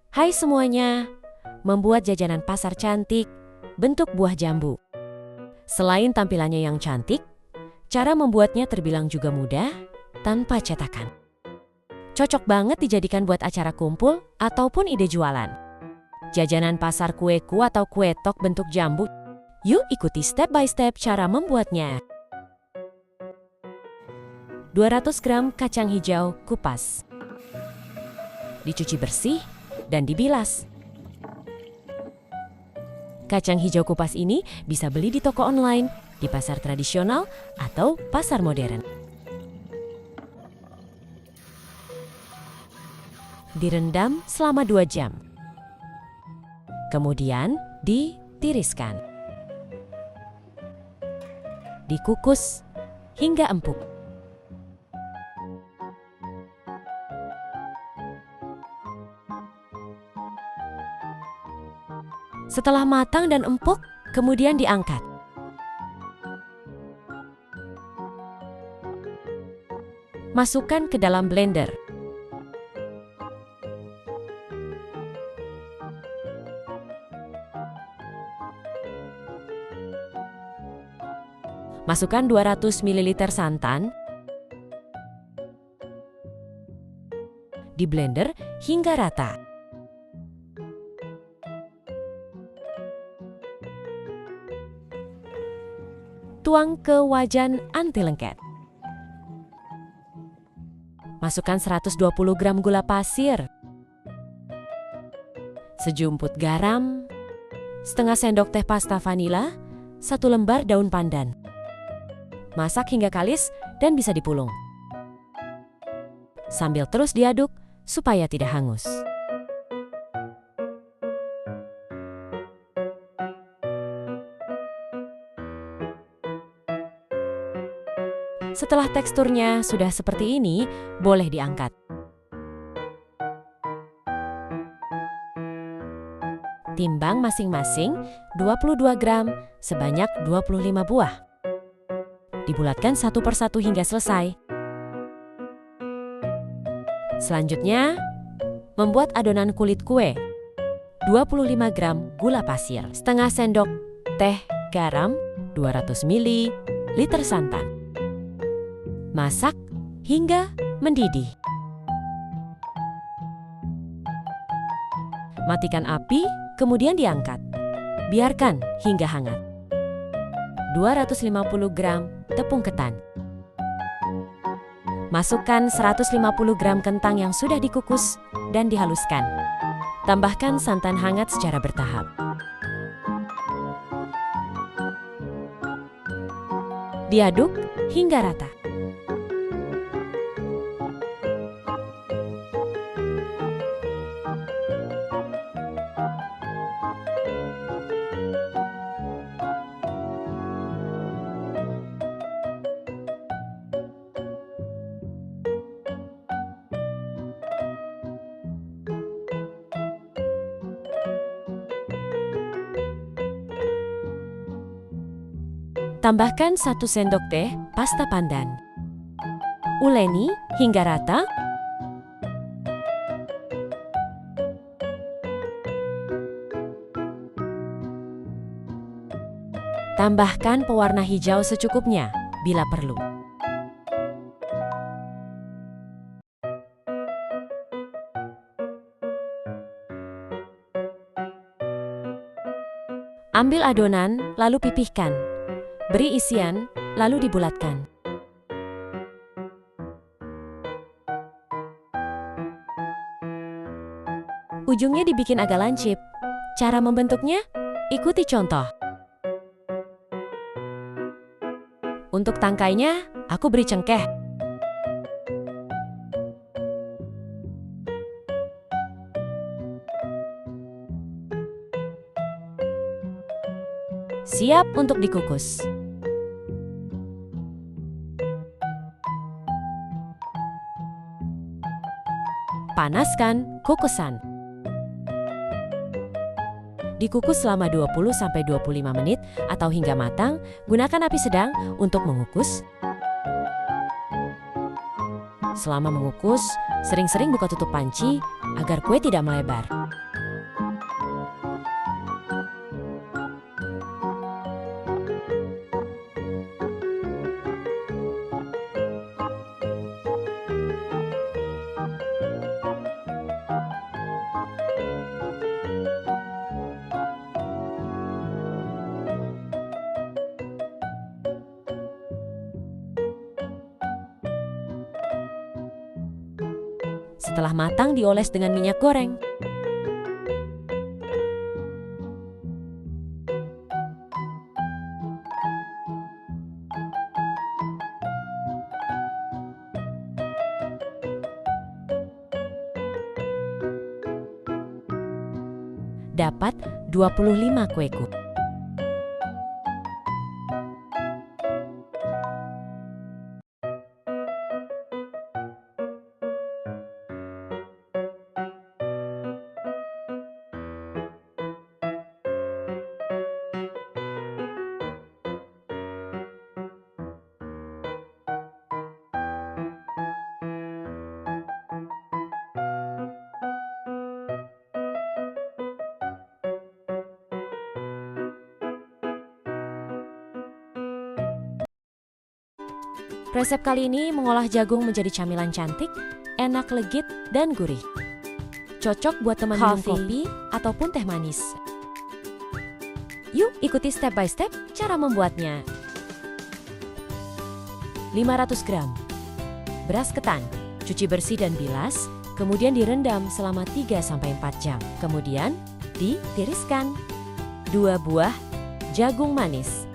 Hai semuanya, membuat jajanan pasar cantik bentuk buah jambu. Selain tampilannya yang cantik, cara membuatnya terbilang juga mudah tanpa cetakan. Cocok banget dijadikan buat acara kumpul ataupun ide jualan. Jajanan pasar kueku atau kue tok bentuk jambu. Yuk ikuti step by step cara membuatnya. 200 gram kacang hijau kupas. Dicuci bersih dan dibilas. Kacang hijau kupas ini bisa beli di toko online, di pasar tradisional, atau pasar modern. Direndam selama 2 jam. Kemudian ditiriskan. Dikukus hingga empuk. Setelah matang dan empuk, kemudian diangkat. Masukkan ke dalam blender. Masukkan 200 ml santan. Di blender hingga rata. Tuang ke wajan anti lengket. Masukkan 120 gram gula pasir, sejumput garam, setengah sendok teh pasta vanila, 1 lembar daun pandan. Masak hingga kalis dan bisa dipulung. Sambil terus diaduk supaya tidak hangus. Setelah teksturnya sudah seperti ini, boleh diangkat. Timbang masing-masing 22 gram sebanyak 25 buah. Dibulatkan satu persatu hingga selesai. Selanjutnya, membuat adonan kulit kue. 25 gram gula pasir, setengah sendok teh garam, 200 ml santan. Masak hingga mendidih. Matikan api, kemudian diangkat. Biarkan hingga hangat. 250 gram tepung ketan. Masukkan 150 gram kentang yang sudah dikukus dan dihaluskan. Tambahkan santan hangat secara bertahap. Diaduk hingga rata. Tambahkan 1 sendok teh pasta pandan. Uleni hingga rata. Tambahkan pewarna hijau secukupnya bila perlu. Ambil adonan lalu pipihkan. Beri isian, lalu dibulatkan. Ujungnya dibikin agak lancip. Cara membentuknya, ikuti contoh. Untuk tangkainya, aku beri cengkeh. Siap untuk dikukus. Panaskan kukusan. Dikukus selama 20-25 menit atau hingga matang, gunakan api sedang untuk mengukus. Selama mengukus, sering-sering buka tutup panci agar kue tidak melebar. Setelah matang, dioles dengan minyak goreng. Dapat 25 kueku. Resep kali ini mengolah jagung menjadi camilan cantik, enak, legit, dan gurih. Cocok buat teman minum kopi ataupun teh manis. Yuk ikuti step by step cara membuatnya. 500 gram beras ketan, cuci bersih dan bilas, kemudian direndam selama 3-4 jam. Kemudian ditiriskan. 2 buah jagung manis.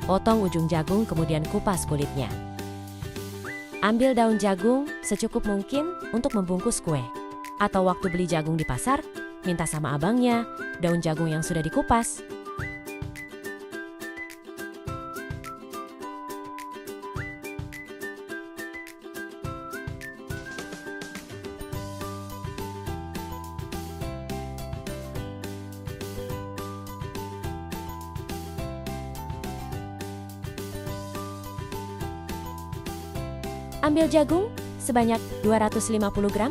Potong ujung jagung kemudian kupas kulitnya. Ambil daun jagung secukup mungkin untuk membungkus kue. Atau waktu beli jagung di pasar, minta sama abangnya daun jagung yang sudah dikupas. Ambil jagung sebanyak 250 gram.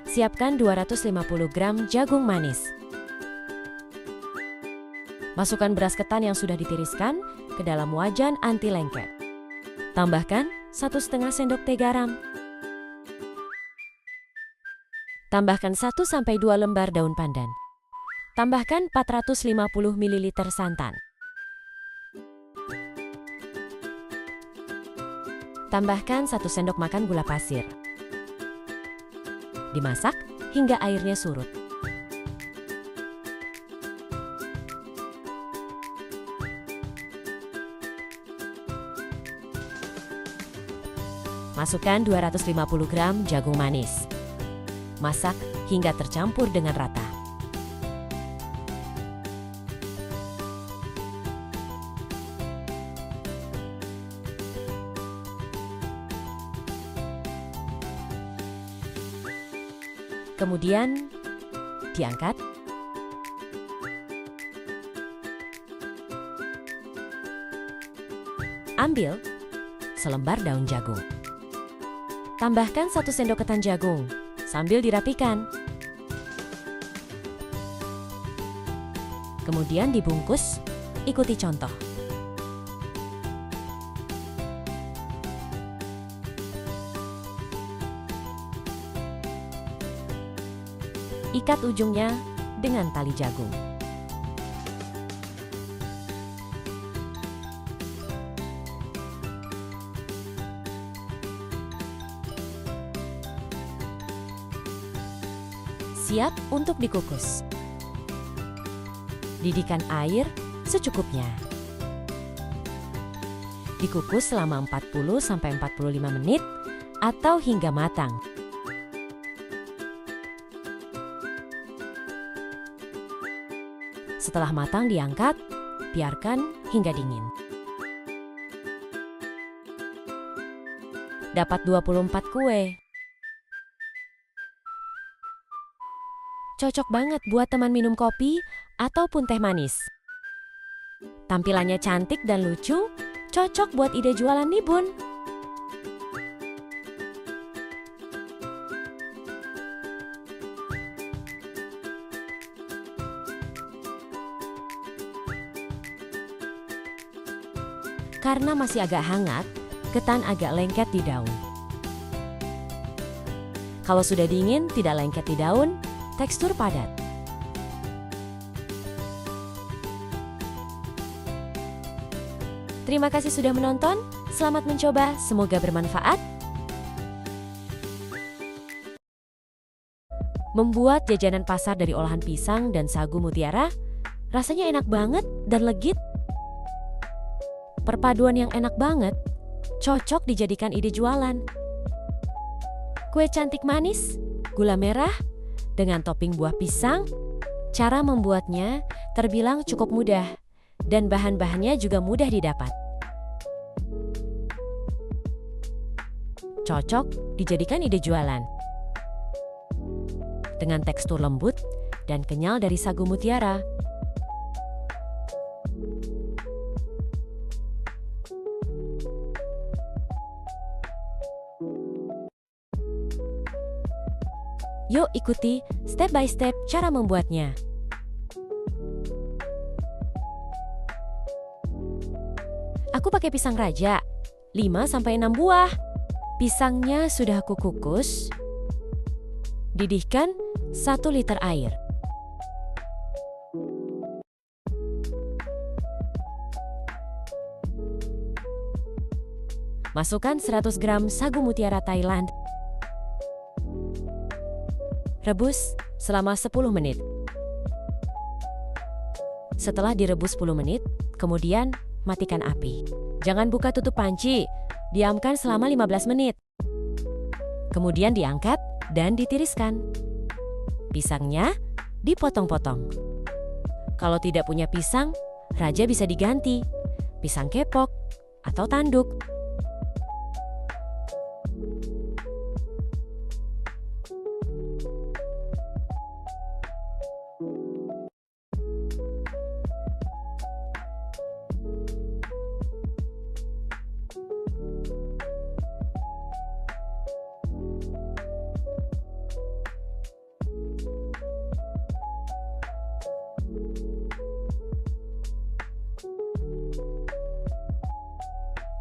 Siapkan 250 gram jagung manis. Masukkan beras ketan yang sudah ditiriskan ke dalam wajan anti lengket. Tambahkan 1,5 sendok teh garam. Tambahkan 1-2 lembar daun pandan. Tambahkan 450 ml santan. Tambahkan 1 sendok makan gula pasir. Dimasak hingga airnya surut. Masukkan 250 gram jagung manis. Masak hingga tercampur dengan rata. Kemudian diangkat. Ambil selembar daun jagung. Tambahkan 1 sendok ketan jagung sambil dirapikan. Kemudian dibungkus, ikuti contoh. Ikat ujungnya dengan tali jagung. Siap untuk dikukus. Didihkan air secukupnya. Dikukus selama 40-45 menit atau hingga matang. Setelah matang diangkat, biarkan hingga dingin. Dapat 24 kue. Cocok banget buat teman minum kopi ataupun teh manis. Tampilannya cantik dan lucu, cocok buat ide jualan nih Bun. Karena masih agak hangat, ketan agak lengket di daun. Kalau sudah dingin, tidak lengket di daun, tekstur padat. Terima kasih sudah menonton, selamat mencoba, semoga bermanfaat. Membuat jajanan pasar dari olahan pisang dan sagu mutiara, rasanya enak banget dan legit. Perpaduan yang enak banget, cocok dijadikan ide jualan. Kue cantik manis, gula merah, dengan topping buah pisang. Cara membuatnya terbilang cukup mudah, dan bahan-bahannya juga mudah didapat. Cocok dijadikan ide jualan. Dengan tekstur lembut dan kenyal dari sagu mutiara. Yuk ikuti step by step cara membuatnya. Aku pakai pisang raja, 5-6 buah. Pisangnya sudah aku kukus. Didihkan 1 liter air. Masukkan 100 gram sagu mutiara Thailand. Rebus selama 10 menit. Setelah direbus 10 menit, kemudian matikan api. Jangan buka tutup panci, diamkan selama 15 menit. Kemudian diangkat dan ditiriskan. Pisangnya dipotong-potong. Kalau tidak punya pisang, raja bisa diganti. Pisang kepok atau tanduk.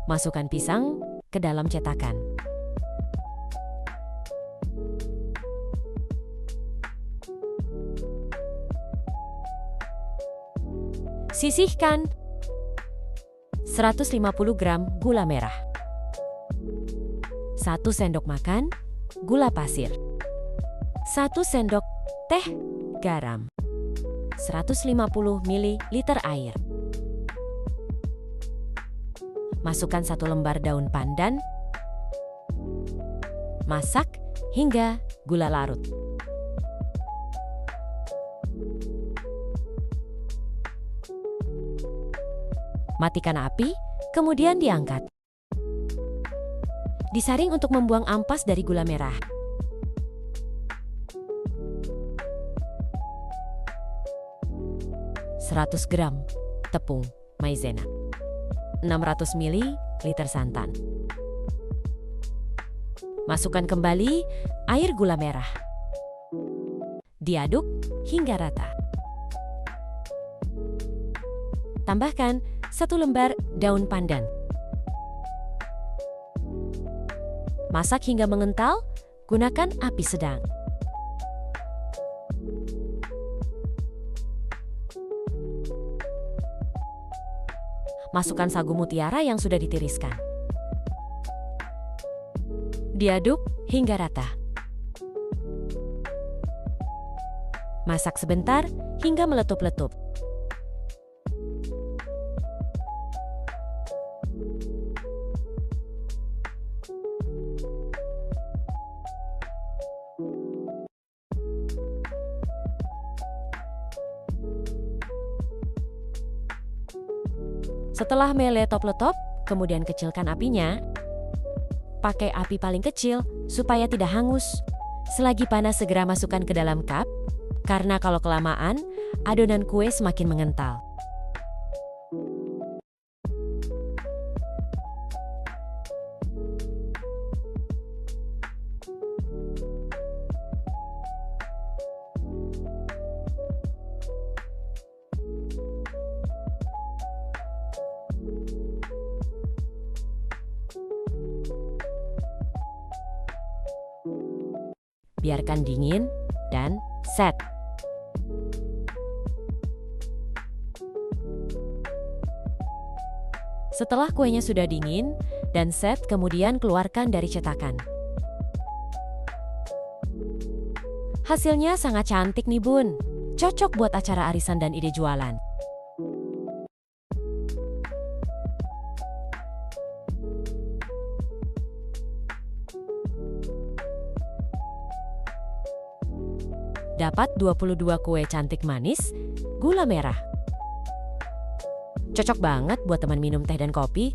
Masukkan pisang ke dalam cetakan. Sisihkan 150 gram gula merah, 1 sendok makan gula pasir, 1 sendok teh garam, 150 ml air. Masukkan 1 lembar daun pandan. Masak hingga gula larut. Matikan api, kemudian diangkat. Disaring untuk membuang ampas dari gula merah. Seratus gram tepung maizena. 600 ml santan. Masukkan kembali air gula merah. Diaduk hingga rata. Tambahkan 1 lembar daun pandan. Masak hingga mengental, gunakan api sedang. Masukkan sagu mutiara yang sudah ditiriskan. Diaduk hingga rata. Masak sebentar hingga meletup-letup. Setelah meletop-letop, kemudian kecilkan apinya. Pakai api paling kecil supaya tidak hangus. Selagi panas segera masukkan ke dalam cup, karena kalau kelamaan, adonan kue semakin mengental. Biarkan dingin dan set. Setelah kuenya sudah dingin dan set, kemudian keluarkan dari cetakan. Hasilnya sangat cantik nih Bun. Cocok buat acara arisan dan ide jualan. Dapat 22 kue cantik manis, gula merah. Cocok banget buat teman minum teh dan kopi.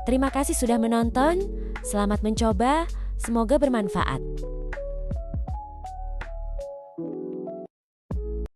Terima kasih sudah menonton. Selamat mencoba. Semoga bermanfaat.